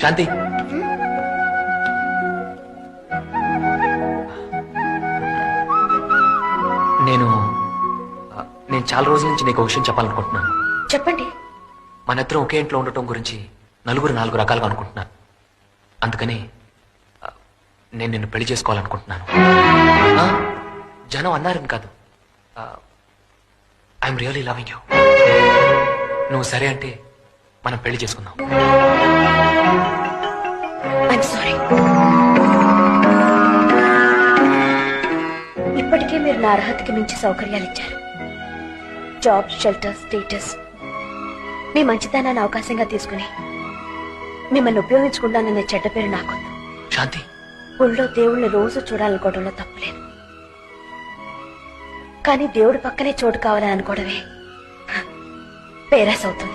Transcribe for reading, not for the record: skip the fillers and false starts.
శాంతి, నేను చాలా రోజుల నుంచి నీకు విషయం చెప్పాలనుకుంటున్నాను. చెప్పండి. మనిద్దరం ఒకే ఇంట్లో ఉండటం గురించి నలుగురు 4 రకాలుగా అనుకుంటున్నారు. అందుకని నేను నిన్ను పెళ్లి చేసుకోవాలనుకుంటున్నాను. జనం అన్నారని కాదు, ఐఎమ్ రియల్లీ లవింగ్ యూ. నువ్వు సరే అంటే మనం పెళ్లి చేసుకుందాం. I'm sorry. ఇప్పటికే మీరు నా అర్హతకి మించి సౌకర్యాలు ఇచ్చారు. Job, shelter, status. మీ మంచితనాన్ని అవకాశంగా తీసుకుని మిమ్మల్ని ఉపయోగించుకుంటాననే చెడ్డ పేరు నాకొద్దు. శాంతి, గుళ్ళో దేవుణ్ణి రోజు చూడాలనుకోవడంలో తప్పులేదు. కానీ దేవుడి పక్కనే చోటు కావాలని అనుకోవడమే పేరాస్ అవుతుంది.